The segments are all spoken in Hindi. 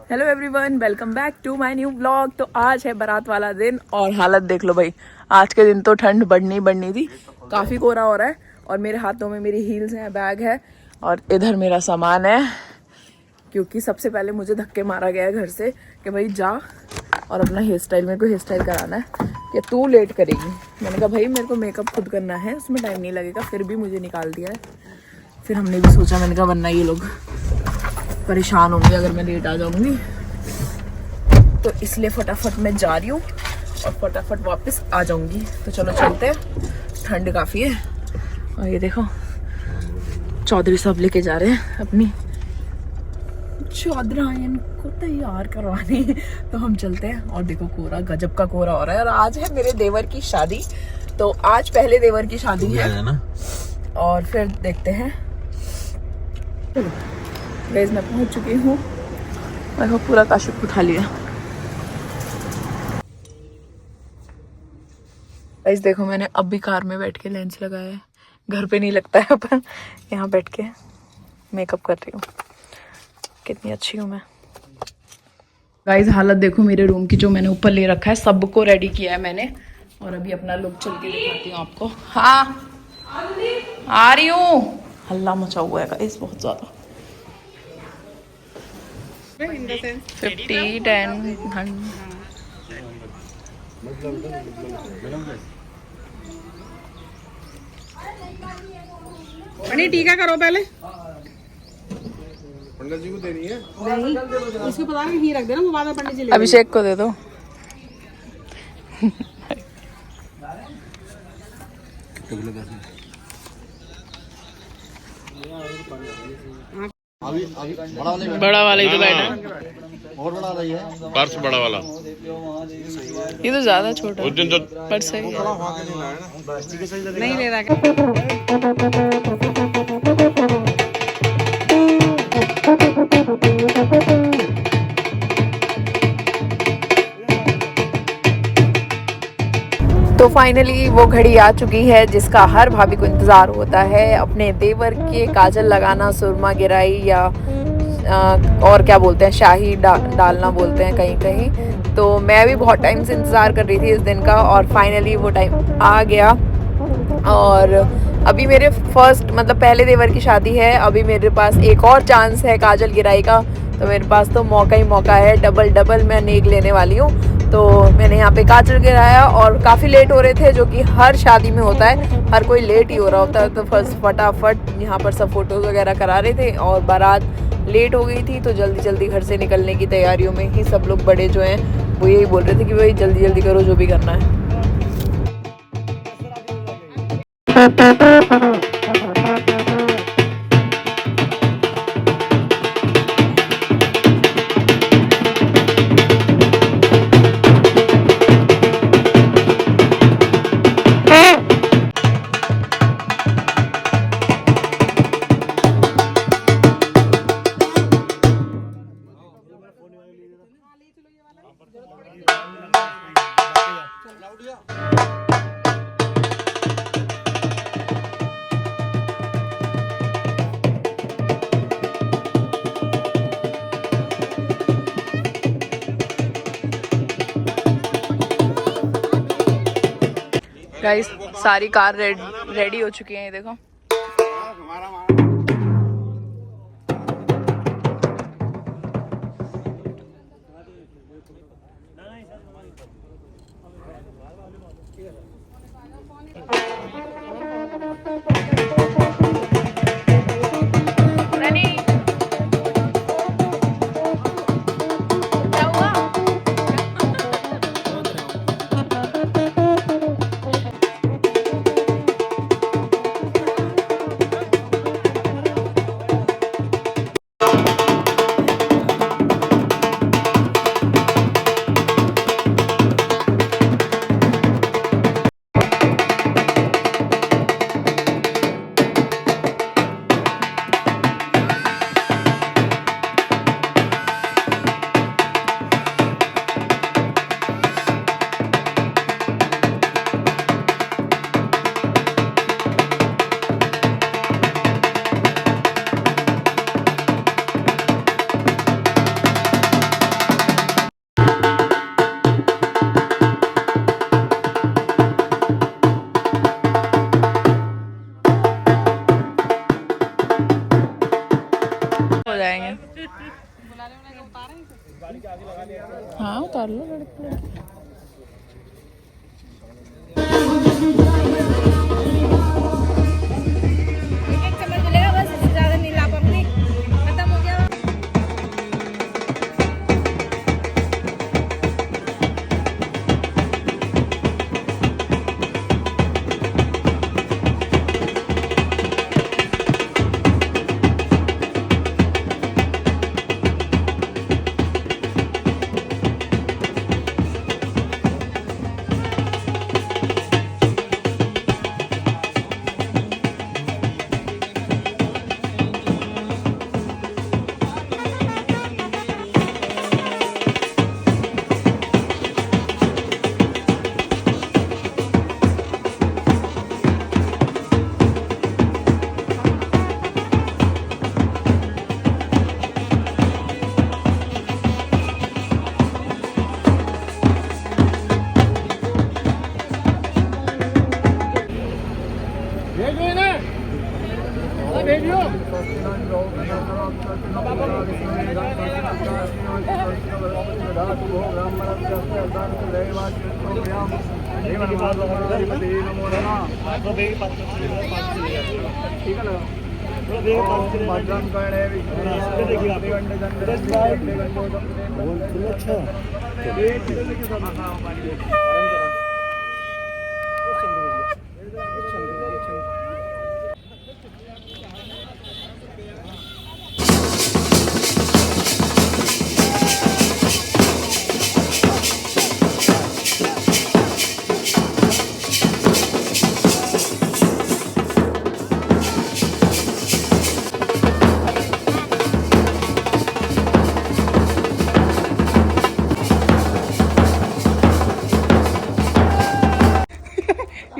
Hello everyone, welcome back to my new blog. तो आज है बारात वाला दिन और हालत देख लो भाई। आज के दिन तो ठंड बढ़नी थी, काफ़ी कोहरा हो रहा है और मेरे हाथों में मेरी हील्स हैं, बैग है और इधर मेरा सामान है। क्योंकि सबसे पहले मुझे धक्के मारा गया है घर से कि भाई जा और अपना हेयर स्टाइल, मेरे को हेयर स्टाइल कराना है कि तू लेट करेगी। मैंने कहा भाई मेरे को मेकअप खुद करना है, उसमें टाइम नहीं लगेगा। फिर भी मुझे निकाल दिया है। फिर हमने भी सोचा, मैंने कहा वरना ये लोग परेशान होंगे अगर मैं लेट आ जाऊंगी, तो इसलिए फटाफट मैं जा रही हूँ और फटाफट वापस आ जाऊंगी। तो चलो चलते हैं, ठंड काफ़ी है। और ये देखो चौधरी साहब लेके जा रहे हैं अपनी चादर इनको तैयार करवानी। तो हम चलते हैं। और देखो कोहरा, गजब का कोहरा हो रहा है। और आज है मेरे देवर की शादी, तो आज पहले देवर की शादी है ना, और फिर देखते हैं। गाइस मैं पहुंच चुकी हूँ, देखो पूरा काशिफ उठा लिया। गाइस देखो मैंने अब भी कार में बैठ के लेंस लगाया है, घर पे नहीं लगता है पर यहाँ बैठ के मेकअप कर रही हूँ। कितनी अच्छी हूँ मैं। गाइस हालत देखो मेरे रूम की, जो मैंने ऊपर ले रखा है सबको रेडी किया है मैंने। और अभी अपना लुक चल के दिखाती हूँ आपको। हाँ आ रही हूँ। हल्ला मचा हुआ है गाइस बहुत ज्यादा। 50, 10, 100। टीका करो पहले। पंडित जी को देनी है? नहीं, इसको पता नहीं, रख देना, वो बाद में पंडित जी ले। अभिषेक को दे दो। बड़ा वाला ही तो बैठा, और बड़ा वाला ही है। पर्स बड़ा वाला, ये तो ज्यादा छोटा उस दिन तो पर सही है। नहीं ले रहा। तो फाइनली वो घड़ी आ चुकी है जिसका हर भाभी को इंतज़ार होता है, अपने देवर के काजल लगाना, सुरमा गिराई या और क्या बोलते हैं, शाही डालना बोलते हैं कहीं कहीं। तो मैं भी बहुत टाइम से इंतज़ार कर रही थी इस दिन का और फाइनली वो टाइम आ गया। और अभी मेरे फर्स्ट मतलब पहले देवर की शादी है, अभी मेरे पास एक और चांस है काजल गिराई का। तो मेरे पास तो मौका ही मौका है, डबल मैं नेक लेने वाली हूँ। तो मैंने यहाँ पे काजल गिराया और काफ़ी लेट हो रहे थे, जो कि हर शादी में होता है, हर कोई लेट ही हो रहा होता है। तो फटाफट यहाँ पर सब फोटोज़ वगैरह करा रहे थे और बारात लेट हो गई थी, तो जल्दी घर से निकलने की तैयारियों में ही सब लोग बड़े जो हैं वो यही बोल रहे थे कि भाई जल्दी करो जो भी करना है। गाइस सारी कार रेडी हो चुकी है, ये देखो। हाँ उतार लो लड़के लड़के। एक चम्मच मिलेगा बस, इससे ज्यादा नहीं ला पाऊंगी, खत्म हो गया।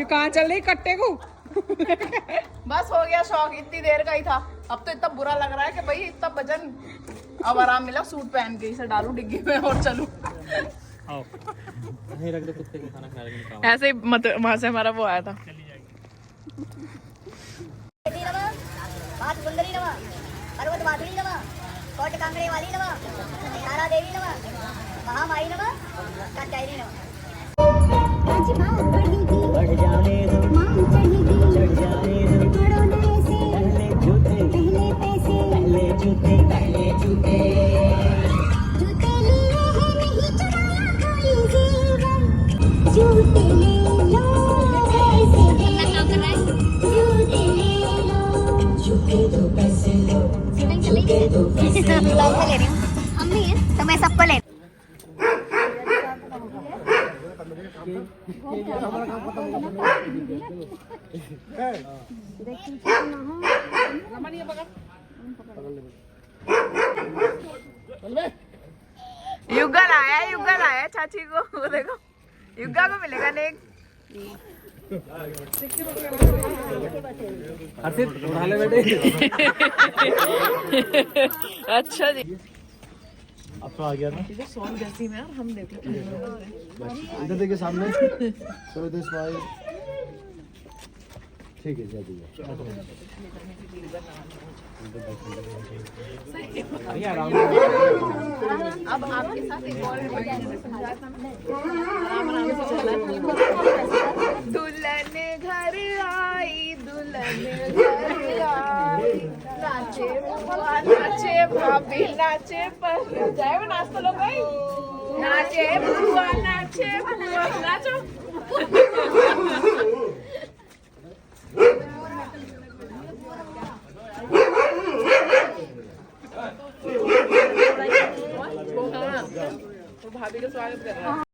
कहाँ चल रही कट्टे को? बस हो गया शौक, इतनी देर का ही था। अब तो इतना बुरा लग रहा है कि भाई इतना वजन, अब आराम मिला। सूट पहन के इसे डालूं डिग्गी में और चलूं। रख दो कुत्ते को खाना खिलाने के लिए। ऐसे ही मत वहां से हमारा वो आया था। पर्वत माधुरी नमः, कोट कांगड़े वाली नमः, तारा देवी नमः, महामाई नमः, कात्यायनी नमः। बढ़ जाने दो, चढ़ जाने दो, पहले जूते, पहले पैसे, पहले जूते, पहले जूते, जूते लिए हैं नहीं चुराया कोई जीवन, जूते ले लो, पैसे दे दो, जूते ले लो, जूते दो पैसे लो, जूते दो पैसे लो। ले रही हूँ, हम नहीं है तो मैं सबको ले। युगल आया चाची को, वो देखो युगा को मिलेगा नेक। उठा ले बेटे। अच्छा जी, अब तो आ गया ना। में यार हम देखो इधर देखिए सामने। so this way। ठीक है जाइए। अब आपके साथ एक और दुल्हन घर आई, दुल्हन घर आई, नाचे बुआ नाचे भाभी नाचे पर जाए वो नाच तो लो भाई। नाचे बुआ नाचो। भाभी का स्वागत कर रहा है।